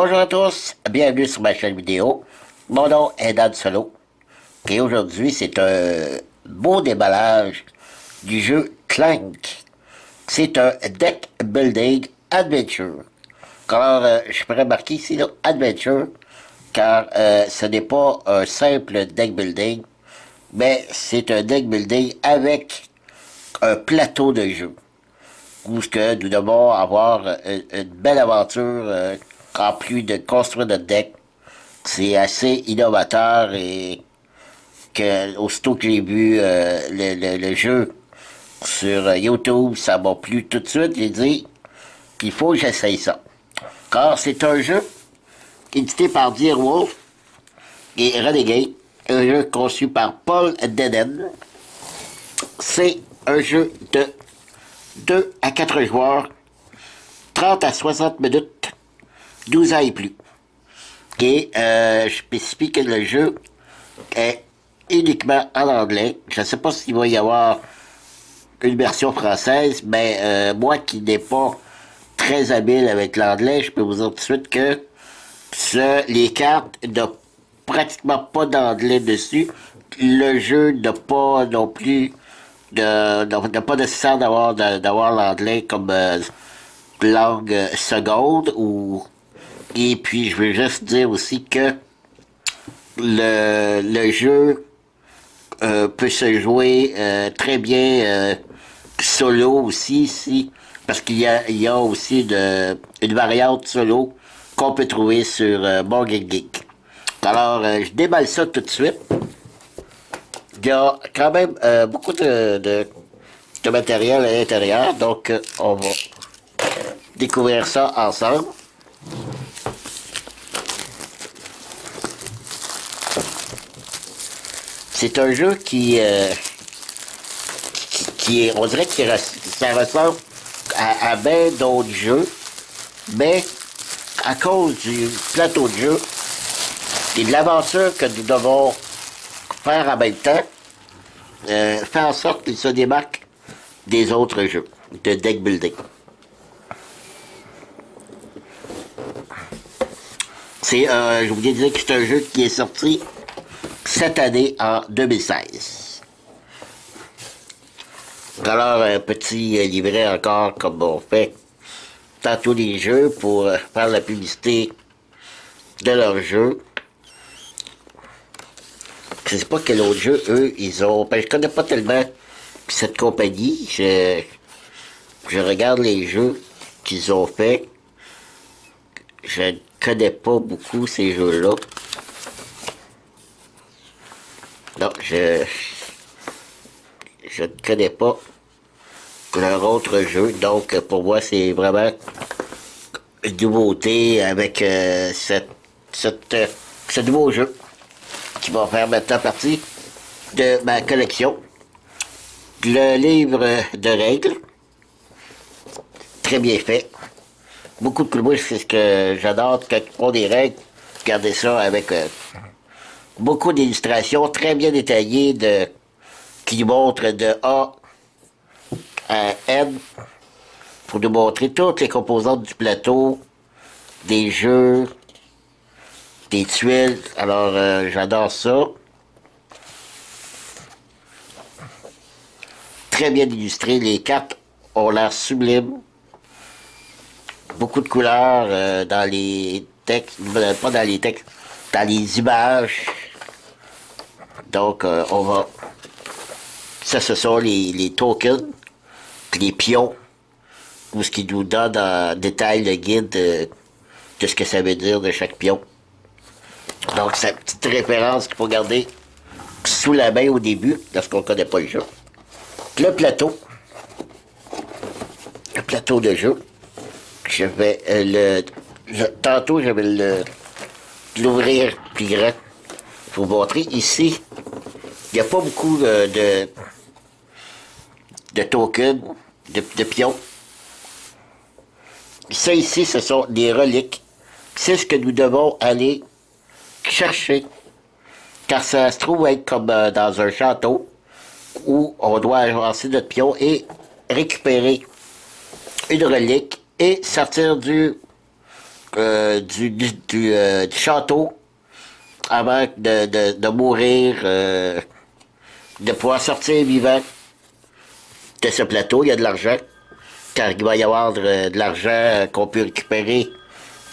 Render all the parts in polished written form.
Bonjour à tous, bienvenue sur ma chaîne vidéo. Mon nom est Dan Solo et aujourd'hui c'est un beau déballage du jeu Clank. C'est un deck building adventure. Alors je pourrais marquer ici là, adventure car ce n'est pas un simple deck building mais c'est un deck building avec un plateau de jeu où ce que nous devons avoir une belle aventure en plus de construire notre deck. C'est assez innovateur et que aussitôt que j'ai vu le jeu sur YouTube, ça m'a plu tout de suite. J'ai dit qu'il faut que j'essaye ça. Car c'est un jeu édité par Dearwolf et Renegade, un jeu conçu par Paul Deden. C'est un jeu de 2 à 4 joueurs, 30 à 60 minutes, 12 ans et plus. Et je spécifie que le jeu est uniquement en anglais. Je ne sais pas s'il va y avoir une version française, mais moi qui n'ai pas très habile avec l'anglais, je peux vous dire tout de suite que les cartes n'ont pratiquement pas d'anglais dessus. Le jeu n'a pas non plus n'a pas nécessaire d'avoir l'anglais comme langue seconde et puis je veux juste dire aussi que le jeu peut se jouer très bien solo aussi ici parce il y a aussi une variante solo qu'on peut trouver sur Board Game Geek. Alors je déballe ça tout de suite. Il y a quand même beaucoup de matériel à l'intérieur, donc on va découvrir ça ensemble. C'est un jeu qui est, on dirait que ça ressemble à bien d'autres jeux, mais à cause du plateau de jeu et de l'aventure que nous devons faire en même temps, fait en sorte qu'il se démarque des autres jeux de deck building. Je vous disais que c'est un jeu qui est sorti cette année en 2016. Alors, un petit livret encore comme on fait dans tous les jeux pour faire la publicité de leur jeu. Je sais pas quel autre jeu, eux, ils ont... Ben, je connais pas tellement cette compagnie. Je regarde les jeux qu'ils ont fait. Je ne connais pas beaucoup ces jeux-là. Non, je ne connais pas leur autre jeu. Donc, pour moi, c'est vraiment une nouveauté avec ce nouveau jeu qui va faire maintenant partie de ma collection. Le livre de règles, très bien fait. Beaucoup de couleurs, c'est ce que j'adore quand ils font des règles. Regardez ça avec beaucoup d'illustrations très bien détaillées qui nous montrent de A à N pour nous montrer toutes les composantes du plateau, des jeux, des tuiles. Alors, j'adore ça. Très bien illustré. Les cartes ont l'air sublimes. Beaucoup de couleurs dans les textes, pas dans les textes, dans les images. Donc, on va... Ça, ce sont les tokens, les pions, où ce qui nous donne en détail le guide de ce que ça veut dire de chaque pion. Donc, c'est une petite référence qu'il faut garder sous la main au début, lorsqu'on ne connaît pas le jeu. Le plateau de jeu, je vais tantôt, je vais l'ouvrir plus grand pour vous montrer. Ici, il n'y a pas beaucoup de tokens, de pions. Ça ici, ce sont des reliques. C'est ce que nous devons aller chercher, car ça se trouve être comme dans un château où on doit avancer notre pion et récupérer une relique et sortir du château avant de mourir, de pouvoir sortir vivant de ce plateau. Il y a de l'argent, car il va y avoir de l'argent qu'on peut récupérer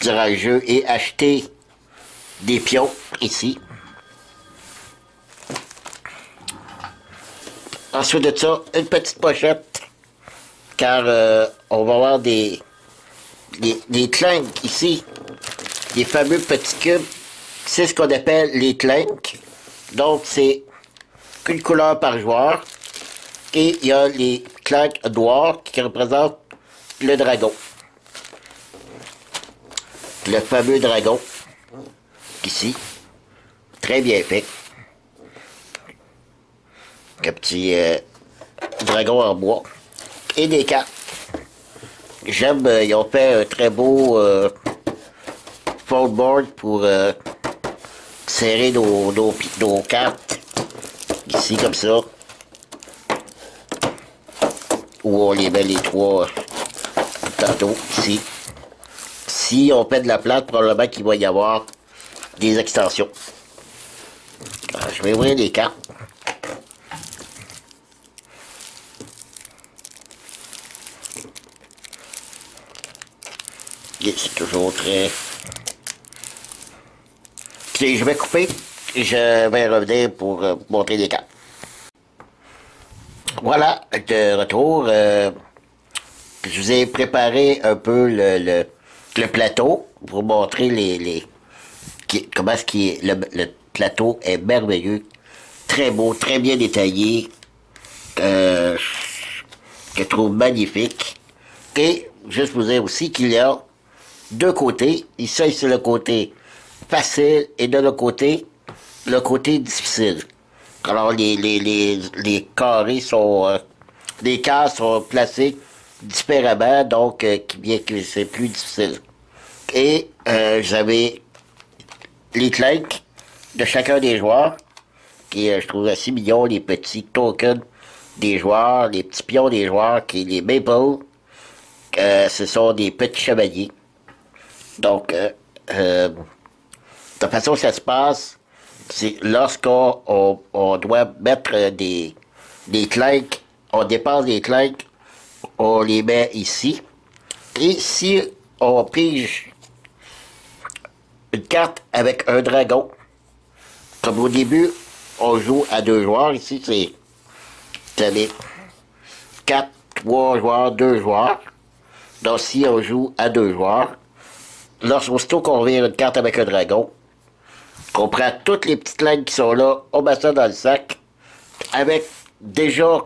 durant le jeu et acheter des pions ici. Ensuite de ça, une petite pochette, car on va avoir des clanks ici, des fameux petits cubes. C'est ce qu'on appelle les clanks. Donc c'est une couleur par joueur. Et il y a les clanks noirs qui représentent le dragon. Le fameux dragon, ici, très bien fait. Un petit dragon en bois. Et des cartes. J'aime, ils ont fait un très beau foldboard pour serrer nos cartes. Ici, comme ça. Où on les met les trois tantôt, ici. Si on fait de la plate, probablement qu'il va y avoir des extensions. Alors, je vais ouvrir les cartes. C'est toujours très... Je vais couper et je vais revenir pour vous montrer les cartes. Voilà, de retour. Je vous ai préparé un peu le plateau pour vous montrer comment est-ce le plateau est merveilleux, très beau, très bien détaillé, que je trouve magnifique. Et juste vous dire aussi qu'il y a deux côtés. Ici, c'est le côté facile et de l'autre côté, le côté difficile. Alors, les carrés sont... les cases sont placées différemment, donc, bien que c'est plus difficile. Et j'avais les clanks de chacun des joueurs, qui je trouve assez mignons, les petits tokens des joueurs, les petits pions des joueurs, qui les maples, ce sont des petits chevaliers. Donc, de la façon que ça se passe, c'est lorsqu'on on doit mettre des clanks, on dépasse des clanks, on les met ici. Et si on pige une carte avec un dragon, comme au début, on joue à deux joueurs, ici c'est les 4, 3 joueurs, 2 joueurs. Donc si on joue à deux joueurs, lorsqu'aussitôt qu'on vire une carte avec un dragon, qu'on prend toutes les petites lignes qui sont là, on met ça dans le sac, avec déjà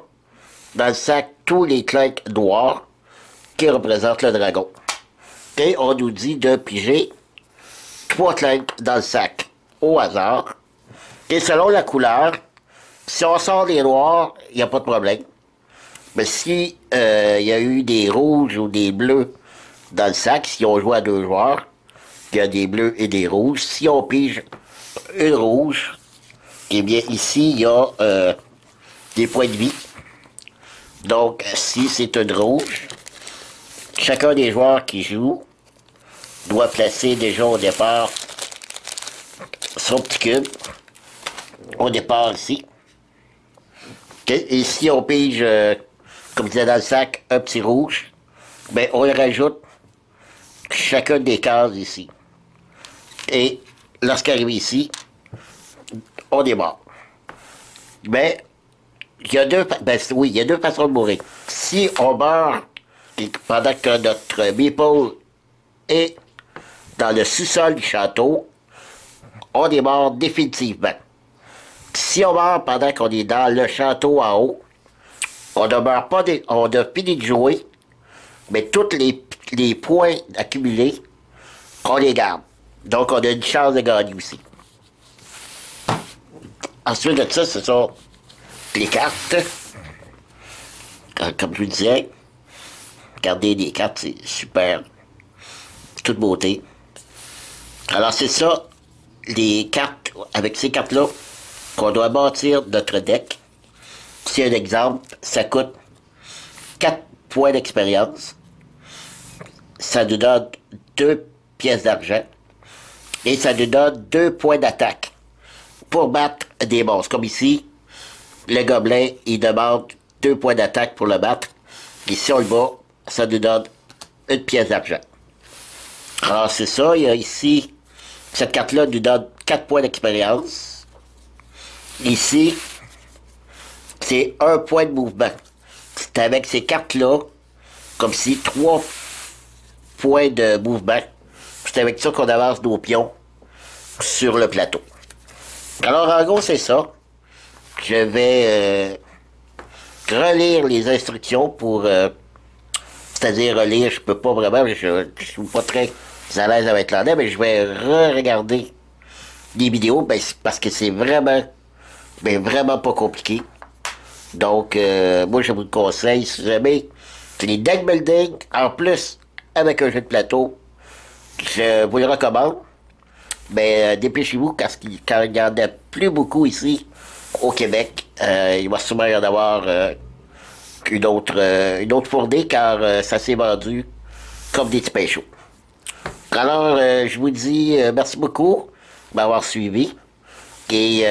dans le sac tous les clanks noirs qui représentent le dragon. Et on nous dit de piger 3 clanks dans le sac, au hasard. Et selon la couleur, si on sort les noirs, il n'y a pas de problème. Mais si il y a eu des rouges ou des bleus dans le sac, si on joue à deux joueurs, il y a des bleus et des rouges. Si on pige une rouge, eh bien ici, il y a des points de vie. Donc, si c'est une rouge, chacun des joueurs qui joue doit placer déjà au départ son petit cube. Au départ ici. Et si on pige, comme je disais dans le sac, un petit rouge, ben on le rajoute chacun des cases ici. Et lorsqu'arrive ici, on est mort. Mais il y a deux, oui, il y a deux façons de mourir. Si on meurt pendant que notre meeple est dans le sous-sol du château, on est mort définitivement. Si on meurt pendant qu'on est dans le château en haut, on ne meurt pas, on a fini de jouer, mais tous les points accumulés, on les garde. Donc, on a une chance de gagner aussi. Ensuite de ça, ce sont les cartes. Comme je vous disais, garder des cartes, c'est super. Toute beauté. Alors, c'est ça, les cartes, avec ces cartes-là, qu'on doit bâtir notre deck. Si un exemple, ça coûte 4 points d'expérience. Ça nous donne 2 pièces d'argent. Et ça nous donne 2 points d'attaque pour battre des monstres. Comme ici, le gobelin, il demande 2 points d'attaque pour le battre. Et si on le bat, ça nous donne une pièce d'argent. Alors c'est ça, il y a ici, cette carte-là nous donne 4 points d'expérience. Ici, c'est 1 point de mouvement. C'est avec ces cartes-là, comme si 3 points de mouvement. C'est avec ça qu'on avance nos pions sur le plateau. Alors en gros, c'est ça. Je vais relire les instructions pour... c'est-à-dire relire, je peux pas vraiment, je suis pas très à l'aise avec l'anglais, mais je vais re-regarder les vidéos parce que c'est vraiment, mais vraiment pas compliqué. Donc, moi, je vous le conseille, si jamais c'est les deck building, en plus, avec un jeu de plateau, je vous le recommande. Mais dépêchez-vous, quand il n'y en a plus beaucoup ici, au Québec, il va sûrement y en avoir une autre fournée, car ça s'est vendu comme des petits chauds. Alors, je vous dis merci beaucoup de m'avoir suivi. Et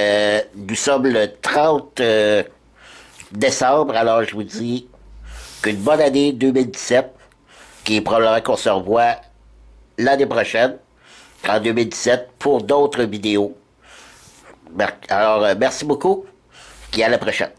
nous sommes le 30 décembre, alors je vous dis qu'une bonne année 2017, qui est probablement qu'on se revoit l'année prochaine, en 2017, pour d'autres vidéos. Alors, merci beaucoup, et à la prochaine.